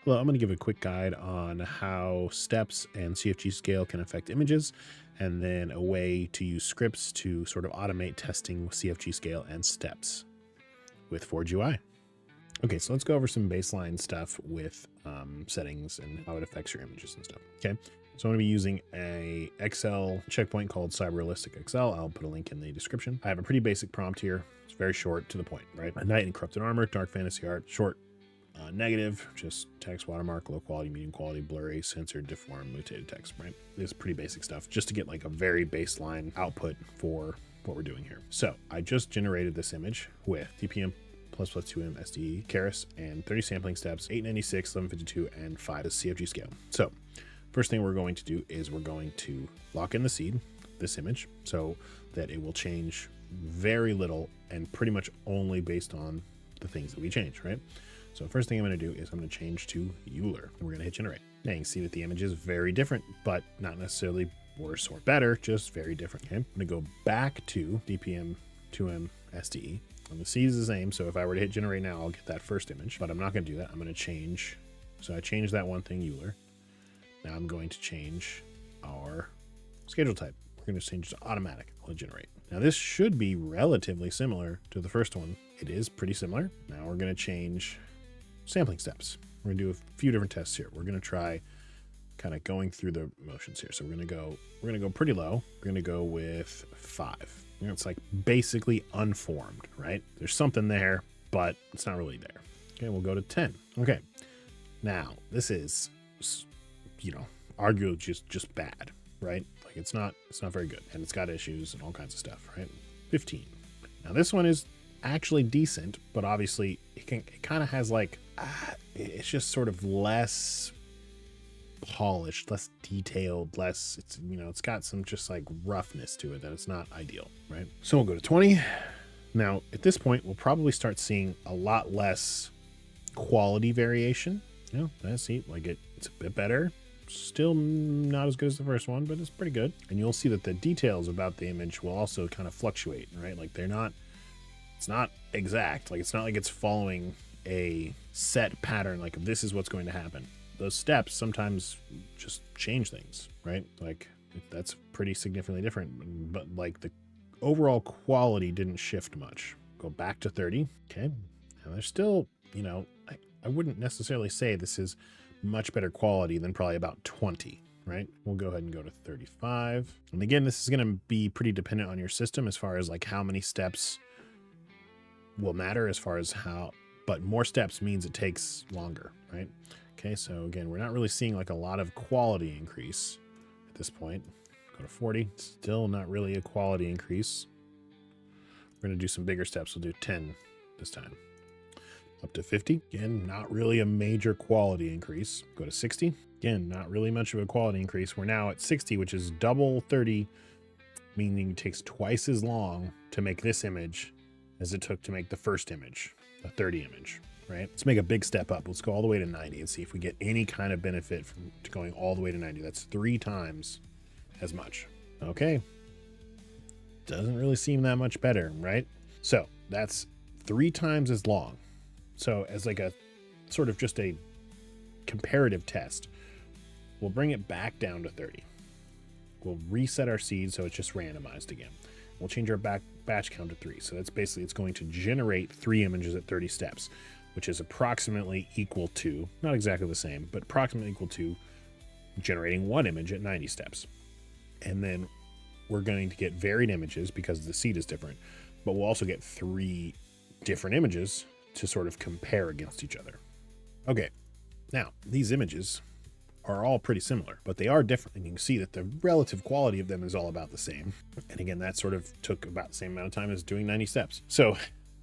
Hello, I'm going to give a quick guide on how steps and CFG scale can affect images, and then a way to use scripts to sort of automate testing with CFG scale and steps with ForgeUI. Okay, so let's go over some baseline stuff with settings and how it affects your images and stuff. Okay, so I'm going to be using a Excel checkpoint called Cyberrealistic Excel. I'll put a link in the description. I have a pretty basic prompt here. It's very short, to the point, right? A knight in corrupted armor, dark fantasy art, short, negative, just text, watermark, low quality, medium quality, blurry, censored, deformed, mutated text, right? It's pretty basic stuff just to get like a very baseline output for what we're doing here. So I just generated this image with DPM ++2M SDE Keras and 30 sampling steps, 896, 1152, and 5 is CFG scale. So first thing we're going to do is we're going to lock in the seed, this image, so that it will change very little and pretty much only based on the things that we change, right? So first thing I'm going to do is I'm going to change to Euler, and we're going to hit generate. Now you can see that the image is very different, but not necessarily worse or better, just very different. Okay, I'm going to go back to DPM 2M SDE. And the seed is the same, so if I were to hit generate now, I'll get that first image, but I'm not going to do that. I'm going to change. So I changed that one thing, Euler. Now I'm going to change our schedule type. We're going to change to automatic. I'll generate. Now this should be relatively similar to the first one. It is pretty similar. Now we're going to change sampling steps. We're going to do a few different tests here. We're going to try kind of going through the motions here. So we're going to go pretty low. We're going to go with 5. You know, it's like basically unformed, right? There's something there, but it's not really there. Okay, we'll go to 10. Okay. Now, this is, you know, arguably just bad, right? Like it's not very good, and it's got issues and all kinds of stuff, right? 15. Now this one is actually decent, but obviously it kind of has like it's just sort of less polished, less detailed, less, it's, you know, it's got some just like roughness to it that it's not ideal, right? So we'll go to 20. Now at this point we'll probably start seeing a lot less quality variation. You know, that's it, like it's a bit better, still not as good as the first one, but it's pretty good. And you'll see that the details about the image will also kind of fluctuate, right? Like it's not exact. Like it's not like it's following a set pattern, like this is what's going to happen. Those steps sometimes just change things, right? Like that's pretty significantly different, but like the overall quality didn't shift much. Go back to 30. Okay. Now there's still, you know, I wouldn't necessarily say this is much better quality than probably about 20, right? We'll go ahead and go to 35. And again, this is going to be pretty dependent on your system as far as like how many steps will matter as far as how, but more steps means it takes longer, right? Okay, so again, we're not really seeing like a lot of quality increase at this point. Go to 40, still not really a quality increase. We're gonna do some bigger steps. We'll do 10 this time. Up to 50, again, not really a major quality increase. Go to 60, again, not really much of a quality increase. We're now at 60, which is double 30, meaning it takes twice as long to make this image as it took to make the first image, the 30 image, right? Let's make a big step up. Let's go all the way to 90 and see if we get any kind of benefit from going all the way to 90. That's 3 times as much. Okay. Doesn't really seem that much better, right? So that's 3 times as long. So as like a sort of just a comparative test, we'll bring it back down to 30. We'll reset our seed so it's just randomized again. We'll change our batch count to 3. So that's basically, it's going to generate 3 images at 30 steps, which is approximately equal to, not exactly the same, but approximately equal to generating 1 image at 90 steps. And then we're going to get varied images because the seed is different, but we'll also get 3 different images to sort of compare against each other. Okay, now these images are all pretty similar, but they are different. And you can see that the relative quality of them is all about the same. And again, that sort of took about the same amount of time as doing 90 steps. So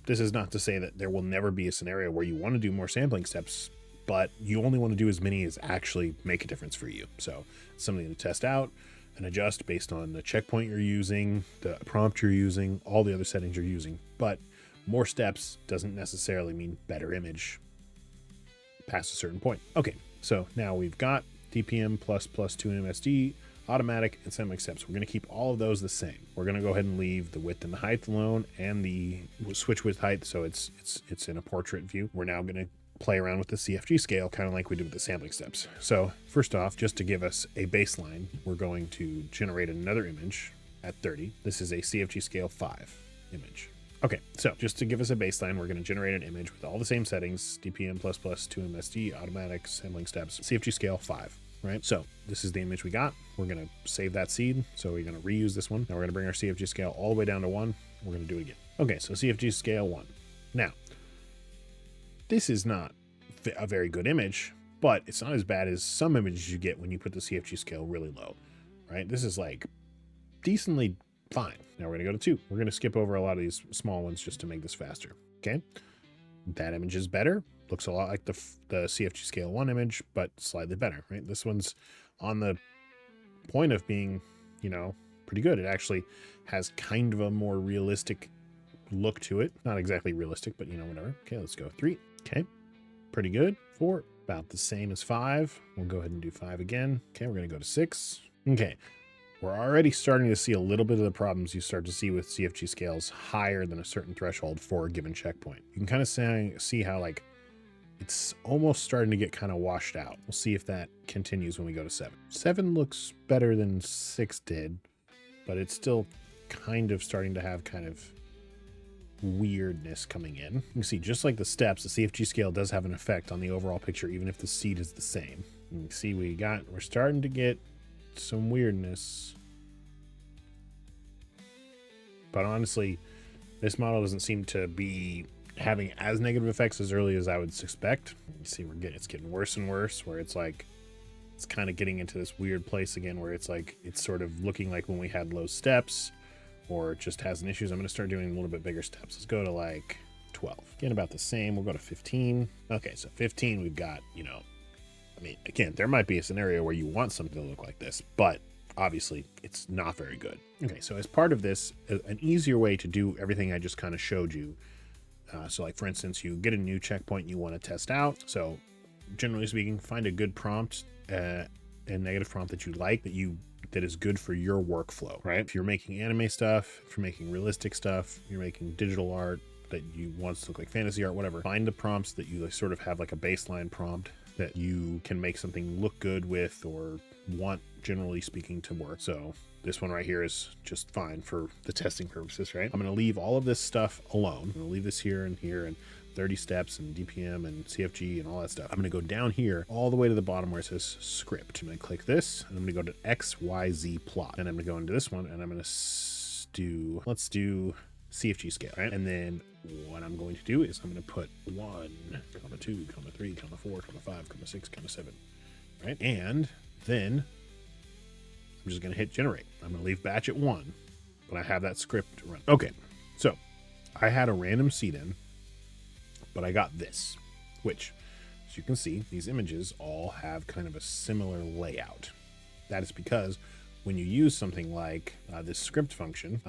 this is not to say that there will never be a scenario where you want to do more sampling steps, but you only want to do as many as actually make a difference for you. So it's something to test out and adjust based on the checkpoint you're using, the prompt you're using, all the other settings you're using. But more steps doesn't necessarily mean better image past a certain point. Okay, so now we've got DPM ++2M SD, automatic, and sampling steps. We're going to keep all of those the same. We're going to go ahead and leave the width and the height alone, and the switch width height, so it's in a portrait view. We're now going to play around with the CFG scale, kind of like we did with the sampling steps. So first off, just to give us a baseline, we're going to generate another image at 30. This is a CFG scale 5 image. Okay, so just to give us a baseline, we're going to generate an image with all the same settings, DPM++, 2MSD, automatic, sampling steps, CFG scale 5, right? So this is the image we got. We're going to save that seed. So we're going to reuse this one. Now we're going to bring our CFG scale all the way down to 1. We're going to do it again. Okay, so CFG scale 1. Now, this is not a very good image, but it's not as bad as some images you get when you put the CFG scale really low, right? This is like decently fine. Now we're gonna go to 2. We're gonna skip over a lot of these small ones just to make this faster. Okay, that image is better. Looks a lot like the CFG scale 1 image, but slightly better, right? This one's on the point of being, you know, pretty good. It actually has kind of a more realistic look to it. Not exactly realistic, but you know, whatever. Okay, let's go 3. Okay, pretty good. 4, about the same as 5. We'll go ahead and do 5 again. Okay, we're gonna go to 6. Okay, we're already starting to see a little bit of the problems you start to see with CFG scales higher than a certain threshold for a given checkpoint. You can kind of see how like it's almost starting to get kind of washed out. We'll see if that continues when we go to 7. 7 looks better than 6 did, but it's still kind of starting to have kind of weirdness coming in. You can see, just like the steps, the CFG scale does have an effect on the overall picture, even if the seed is the same. You can see we're starting to get some weirdness. But honestly, this model doesn't seem to be having as negative effects as early as I would suspect. You see, it's getting worse and worse, where it's like, it's kind of getting into this weird place again, where it's like, it's sort of looking like when we had low steps, or it just has an issues. I'm going to start doing a little bit bigger steps. Let's go to like 12. Again, about the same. We'll go to 15. Okay, so 15, we've got, you know, I mean, again, there might be a scenario where you want something to look like this, but obviously it's not very good. Okay, so as part of this, an easier way to do everything I just kind of showed you. So like, for instance, you get a new checkpoint you want to test out. So generally speaking, find a good prompt, a negative prompt that you like, that is good for your workflow, right? If you're making anime stuff, if you're making realistic stuff, you're making digital art that you want to look like fantasy art, whatever, find the prompts that you sort of have like a baseline prompt that you can make something look good with, or want, generally speaking, to work. So this one right here is just fine for the testing purposes, right? I'm going to leave all of this stuff alone. I'm going to leave this here and 30 steps and DPM and CFG and all that stuff. I'm going to go down here all the way to the bottom where it says script. I'm going to click this, and I'm going to go to XYZ plot. And I'm going to go into this one, and I'm going to let's do CFG scale, right? And then what I'm going to do is I'm going to put 1, 2, 3, 4, 5, 6, 7, right? And then I'm just going to hit generate. I'm going to leave batch at 1, but I have that script run. Okay, so I had a random seed in, but I got this, which, as you can see, these images all have kind of a similar layout. That is because when you use something like this script function,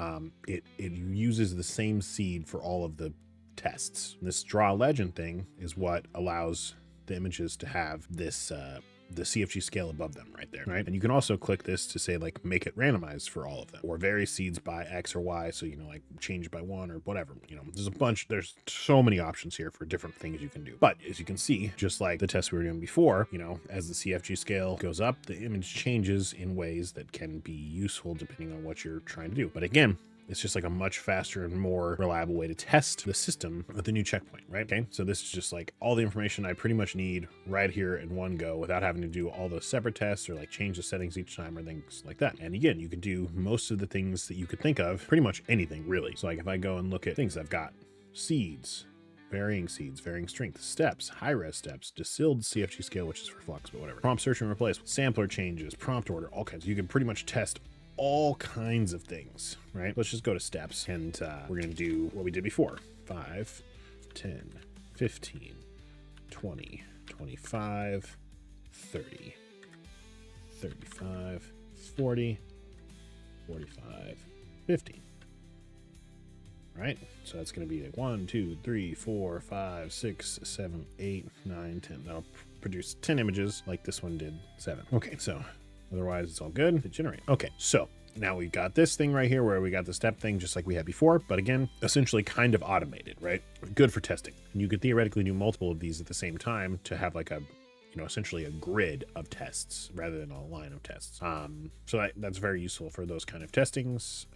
it uses the same seed for all of the tests. This draw legend thing is what allows the images to have this the CFG scale above them right there, right? And you can also click this to say like make it randomized for all of them, or vary seeds by X or Y, so you know, like change by 1 or whatever. You know, there's so many options here for different things you can do. But as you can see, just like the test we were doing before, you know, as the CFG scale goes up, the image changes in ways that can be useful depending on what you're trying to do. But again, it's just like a much faster and more reliable way to test the system with the new checkpoint, right? Okay, so this is just like all the information I pretty much need right here in one go without having to do all those separate tests or like change the settings each time or things like that. And again, you can do most of the things that you could think of, pretty much anything really. So like if I go and look at things, I've got seeds, varying strength, steps, high-res steps, distilled CFG scale, which is for flux, but whatever. Prompt search and replace, sampler changes, prompt order, all kinds. You can pretty much test all kinds of things, right? Let's just go to steps, and we're going to do what we did before. 5, 10, 15, 20, 25, 30, 35, 40, 45, 50. Right? So that's going to be like 1, 2, 3, 4, 5, 6, 7, 8, 9, 10. That'll produce 10 images like this one did 7. Okay, so otherwise, it's all good. Hit generate. Okay, so Now we've got this thing right here where we got the step thing just like we had before, but again, essentially kind of automated, right? Good for testing. And you could theoretically do multiple of these at the same time to have like a, essentially a grid of tests rather than a line of tests. So that's very useful for those kind of testings,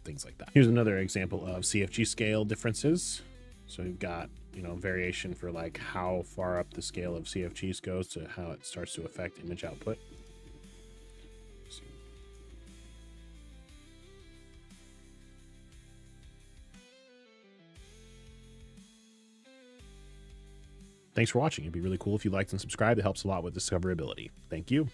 things like that. Here's another example of CFG scale differences. So we've got, variation for like how far up the scale of CFGs goes to how it starts to affect image output. Thanks for watching. It'd be really cool if you liked and subscribed. It helps a lot with discoverability. Thank you.